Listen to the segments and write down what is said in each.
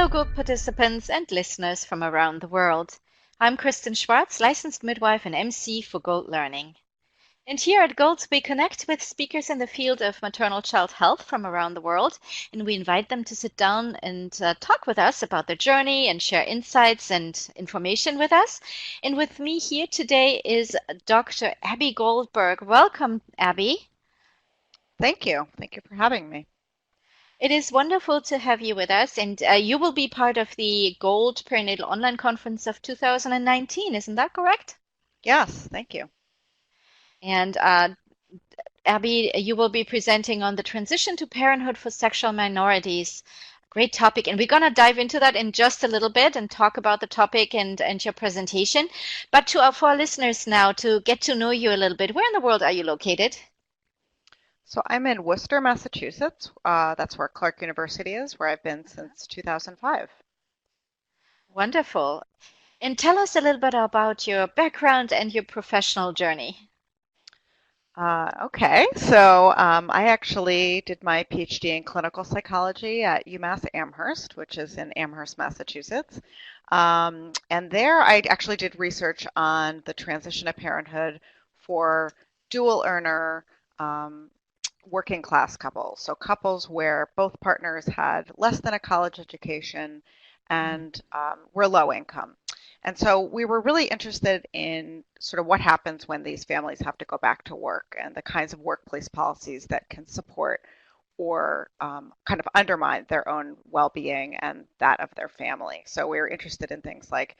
fellow group participants and listeners from around the world. I'm Kristen Schwartz, licensed midwife and MC for Gold Learning. And here at Gold, we connect with speakers in the field of maternal child health from around the world, and we invite them to sit down and talk with us about their journey and share insights and information with us. And with me here today is Dr. Abbie Goldberg. Welcome, Abbie. Thank you. Thank you for having me. It is wonderful to have you with us, and you will be part of the Gold Perinatal Online Conference of 2019, isn't that correct? Yes, thank you. And Abbie, you will be presenting on the transition to parenthood for sexual minorities. Great topic, and we're going to dive into that in just a little bit and talk about the topic and your presentation. But for our listeners now, to get to know you a little bit, where in the world are you located? So I'm in Worcester, Massachusetts. That's where Clark University is, where I've been since 2005. Wonderful. And tell us a little bit about your background and your professional journey. Okay, so I actually did my PhD in clinical psychology at UMass Amherst, which is in Amherst, Massachusetts. And there I actually did research on the transition of parenthood for dual earner working class couples. So couples where both partners had less than a college education and were low income. And so we were really interested in sort of what happens when these families have to go back to work and the kinds of workplace policies that can support or kind of undermine their own well-being and that of their family. So we were interested in things like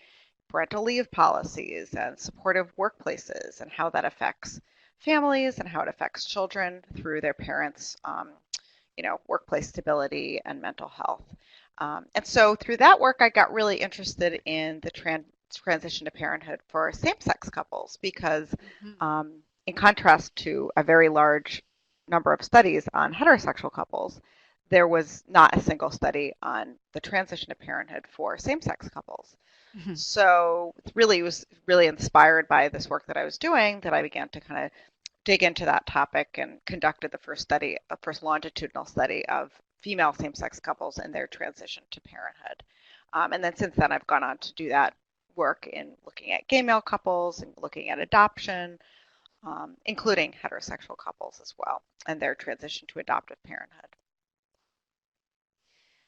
parental leave policies and supportive workplaces and how that affects families and how it affects children through their parents' workplace stability and mental health. And so through that work, I got really interested in the transition to parenthood for same-sex couples because, Mhm. in contrast to a very large number of studies on heterosexual couples, there was not a single study on the transition to parenthood for same-sex couples. Mhm. So it was really inspired by this work that I was doing that I began to kind of dig into that topic and conducted the first longitudinal study of female same-sex couples and their transition to parenthood. And then since then, I've gone on to do that work in looking at gay male couples and looking at adoption, including heterosexual couples as well, and their transition to adoptive parenthood.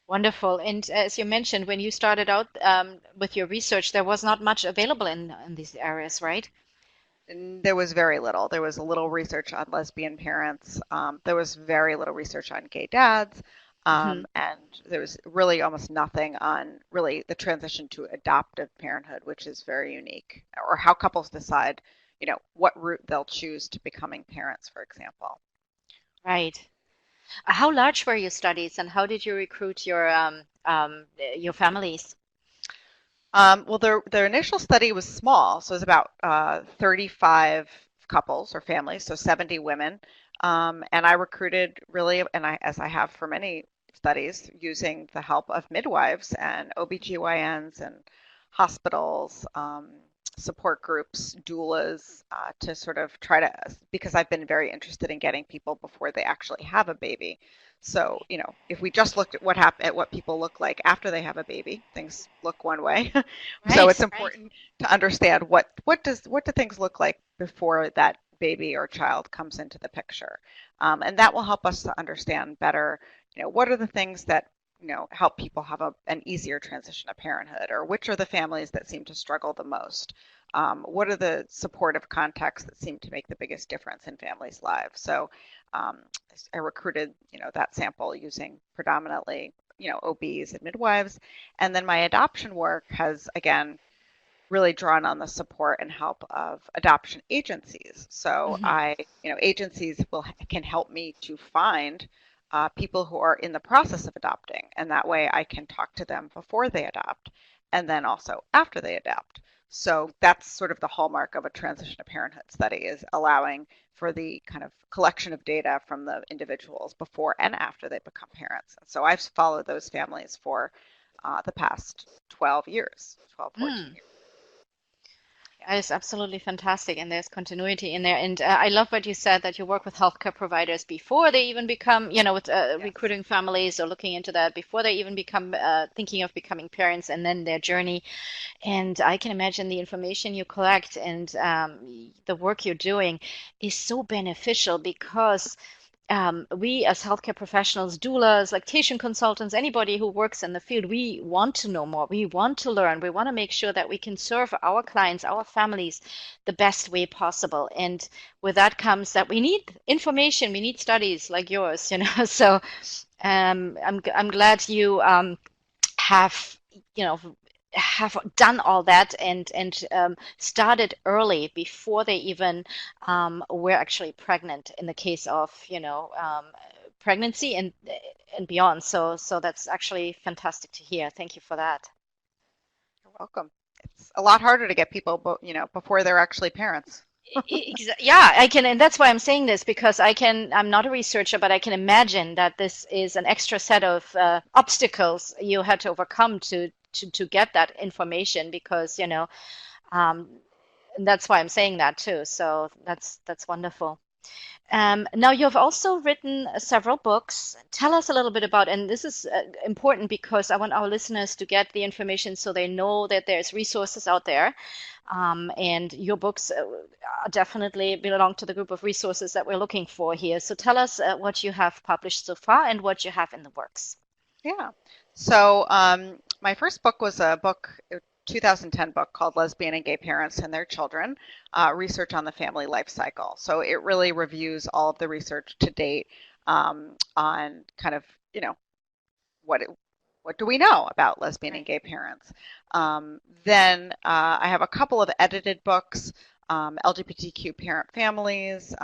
Wonderful. And as you mentioned, when you started out with your research, there was not much available in these areas, right? And there was very little. There was a little research on lesbian parents. There was very little research on gay dads. Hmm. And there was really almost nothing on really the transition to adoptive parenthood, which is very unique, or how couples decide, what route they'll choose to becoming parents, for example. Right. How large were your studies, and how did you recruit your families? Well, their initial study was small, so it was about 35 couples or families, so 70 women. And I recruited really, as I have for many studies, using the help of midwives and OBGYNs and hospitals, support groups, doulas, to sort of try to, because I've been very interested in getting people before they actually have a baby. So, if we just looked at what people look like after they have a baby, things look one way. So it's Right. important to understand what do things look like before that baby or child comes into the picture, and that will help us to understand better. What are the things that help people have an easier transition to parenthood, or which are the families that seem to struggle the most? What are the supportive contexts that seem to make the biggest difference in families' lives? So um, I recruited, that sample using predominantly, OBs and midwives. And then my adoption work has, again, really drawn on the support and help of adoption agencies. So Hmm. agencies can help me to find people who are in the process of adopting, and that way I can talk to them before they adopt, and then also after they adopt. So that's sort of the hallmark of a transition to parenthood study is allowing for the kind of collection of data from the individuals before and after they become parents. And so I've followed those families for the past 12 years, 12, 14 Mm. years. It's absolutely fantastic, and there's continuity in there. And I love what you said that you work with healthcare providers before they even become, with Yes. recruiting families or looking into that before they even become thinking of becoming parents, and then their journey. And I can imagine the information you collect and the work you're doing is so beneficial because we as healthcare professionals, doulas, lactation consultants, anybody who works in the field, we want to know more. We want to learn. We want to make sure that we can serve our clients, our families, the best way possible. And with that comes that we need information, we need studies like yours, So I'm glad you have you know have done all that and started early before they even were actually pregnant in the case of pregnancy and beyond. So that's actually fantastic to hear. Thank you for that. You're welcome. It's a lot harder to get people, before they're actually parents. Yeah, I can, and that's why I'm saying this because I'm not a researcher, but I can imagine that this is an extra set of obstacles you had to overcome to get that information because, um, and that's why I'm saying that too. So that's wonderful. Now, you've also written several books. Tell us a little bit about, and this is important because I want our listeners to get the information so they know that there's resources out there. And your books definitely belong to the group of resources that we're looking for here. So tell us what you have published so far and what you have in the works. Yeah. So my first book was a 2010 book called Lesbian and Gay Parents and Their Children, Research on the Family Life Cycle. So it really reviews all of the research to date on kind of, what it, what do we know about lesbian and Right. gay parents. Then I have a couple of edited books, LGBTQ Parent Families,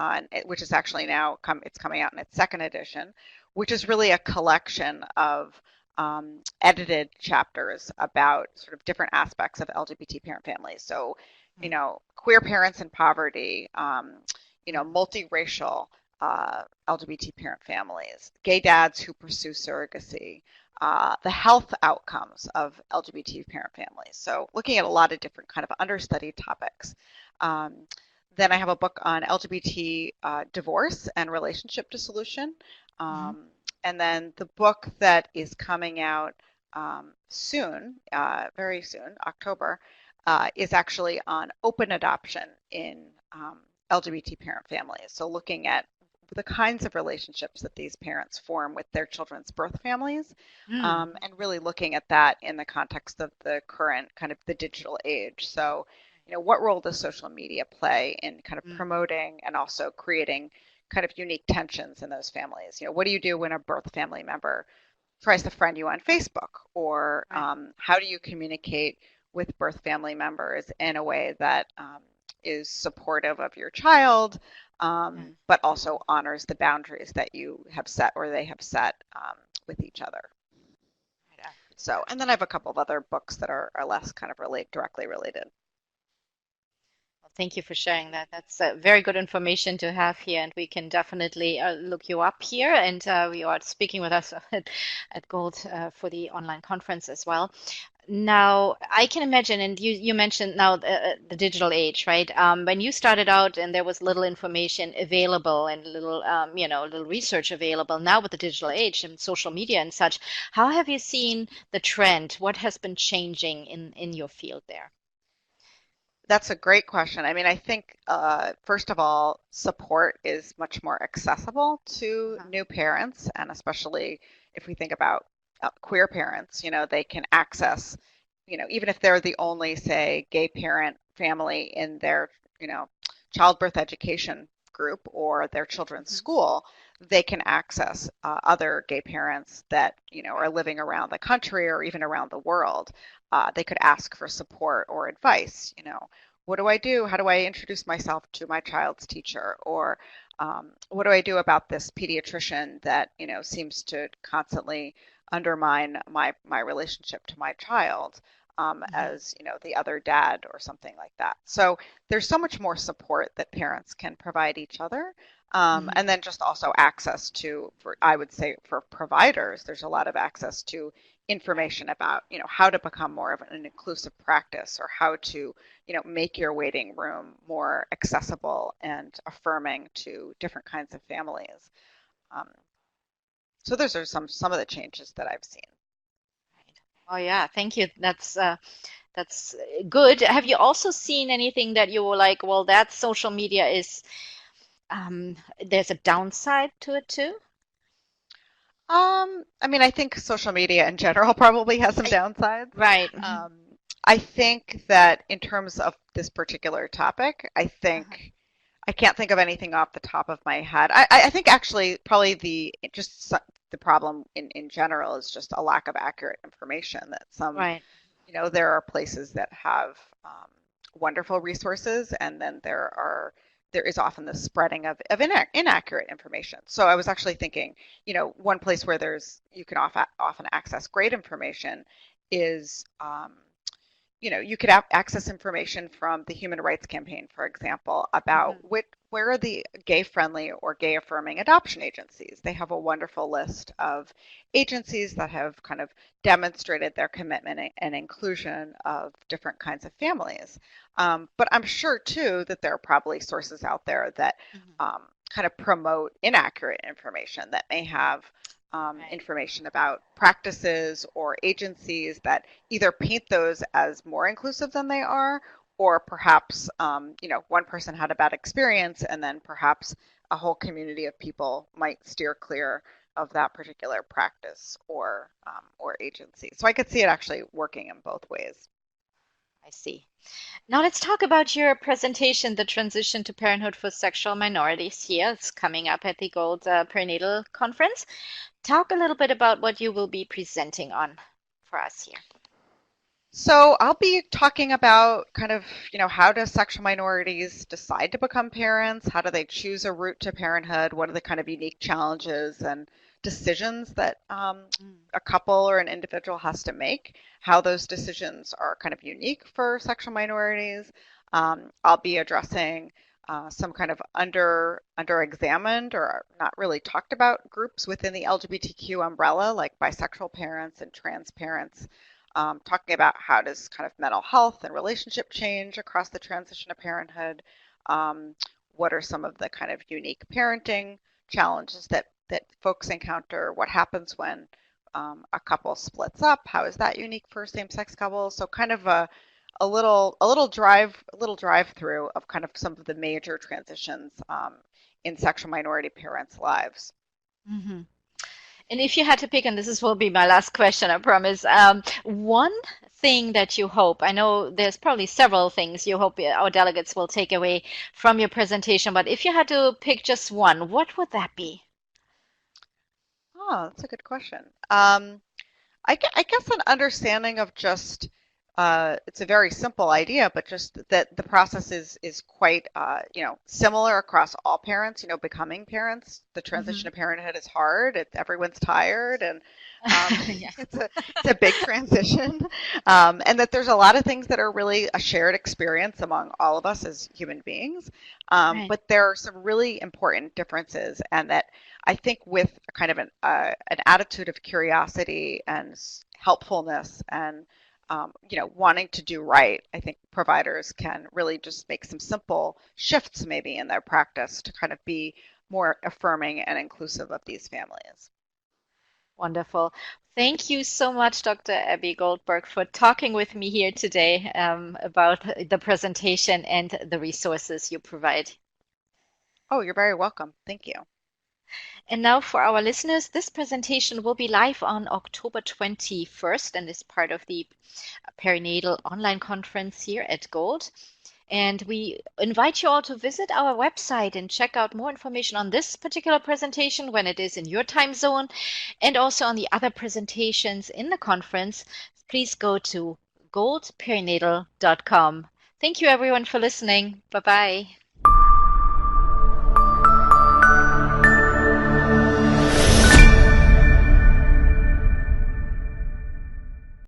which is actually it's coming out in its second edition, which is really a collection of edited chapters about sort of different aspects of LGBT parent families. So, Mm, queer parents in poverty, mm, multiracial LGBT parent families, gay dads who pursue surrogacy, the health outcomes of LGBT parent families. So looking at a lot of different kind of understudied topics. Um, then I have a book on LGBT divorce and relationship dissolution. mm, Um, and then the book that is coming out soon, very soon, October, is actually on open adoption in LGBT parent families. So looking at the kinds of relationships that these parents form with their children's birth families, mm, and really looking at that in the context of the current kind of the digital age. So, what role does social media play in kind of mm, promoting and also creating kind of unique tensions in those families? What do you do when a birth family member tries to friend you on Facebook? Or right. how do you communicate with birth family members in a way that is supportive of your child, Yeah. but also honors the boundaries that you have set or they have set with each other? Right. So, and then I have a couple of other books that are less kind of directly related. Well, thank you for sharing that. That's very good information to have here, and we can definitely look you up here. And you are speaking with us at Gold for the online conference as well. Now, I can imagine, and you mentioned now the digital age, right? When you started out and there was little information available and little, little research available. Now with the digital age and social media and such, how have you seen the trend? What has been changing in your field there? That's a great question. I mean, I think, first of all, support is much more accessible to Uh-huh. new parents, and especially if we think about queer parents, they can access, even if they're the only, say, gay parent family in their, you know, childbirth education group or their children's Mhm. school, they can access other gay parents that, are Right. living around the country or even around the world. They could ask for support or advice, what do I do? How do I introduce myself to my child's teacher? Or what do I do about this pediatrician that, seems to constantly undermine my relationship to my child, Mhm. as, the other dad or something like that. So there's so much more support that parents can provide each other. Mhm. And then just also access to, I would say for providers, there's a lot of access to information about, how to become more of an inclusive practice or how to, make your waiting room more accessible and affirming to different kinds of families. Um, so those are some of the changes that I've seen. Right. Oh yeah, thank you. That's good. Have you also seen anything that you were like, well, that social media is there's a downside to it too? I mean, I think social media in general probably has some I- downsides. Right. Mhm. Um, I think that in terms of this particular topic, I Uh-huh. think I can't think of anything off the top of my head. I think actually probably the problem in general is just a lack of accurate information that Right. there are places that have wonderful resources, and then there is often the spreading of inaccurate information. So I was actually thinking, one place where you can often access great information is you could access information from the Human Rights Campaign, for example, about Hmm. where are the gay-friendly or gay-affirming adoption agencies. They have a wonderful list of agencies that have kind of demonstrated their commitment and inclusion of different kinds of families. But I'm sure, too, that there are probably sources out there that Hmm. kind of promote inaccurate information that may have Right. information about practices or agencies that either paint those as more inclusive than they are, or perhaps, one person had a bad experience and then perhaps a whole community of people might steer clear of that particular practice or agency. So I could see it actually working in both ways. I see. Now let's talk about your presentation, The Transition to Parenthood for Sexual Minorities here. It's coming up at the Gold Perinatal Conference. Talk a little bit about what you will be presenting on for us here. So I'll be talking about kind of, how do sexual minorities decide to become parents? How do they choose a route to parenthood? What are the kind of unique challenges and decisions that Mm. a couple or an individual has to make? How those decisions are kind of unique for sexual minorities. I'll be addressing some kind of under examined or not really talked about groups within the LGBTQ umbrella, like bisexual parents and trans parents, talking about how does kind of mental health and relationship change across the transition to parenthood. Um, what are some of the kind of unique parenting challenges that folks encounter? What happens when a couple splits up? How is that unique for same-sex couples? So kind of a little drive through of kind of some of the major transitions in sexual minority parents' lives. Hmm. And if you had to pick, and will be my last question, I promise, one thing that you hope, I know there's probably several things you hope our delegates will take away from your presentation, but if you had to pick just one, what would that be? Oh, that's a good question. I guess an understanding of just it's a very simple idea, but just that the process is quite similar across all parents. Becoming parents, the transition Hmm. to parenthood is hard. Everyone's tired, and Yeah, it's a big transition, and that there's a lot of things that are really a shared experience among all of us as human beings. right. But there are some really important differences, and that I think with kind of an attitude of curiosity and helpfulness and wanting to do right, I think providers can really just make some simple shifts maybe in their practice to kind of be more affirming and inclusive of these families. Wonderful. Thank you so much, Dr. Abbie Goldberg, for talking with me here today about the presentation and the resources you provide. Oh, you're very welcome. Thank you. And now for our listeners, this presentation will be live on October 21st and is part of the Perinatal online conference here at Gold. And we invite you all to visit our website and check out more information on this particular presentation when it is in your time zone and also on the other presentations in the conference. Please go to goldperinatal.com. Thank you everyone for listening. Bye bye.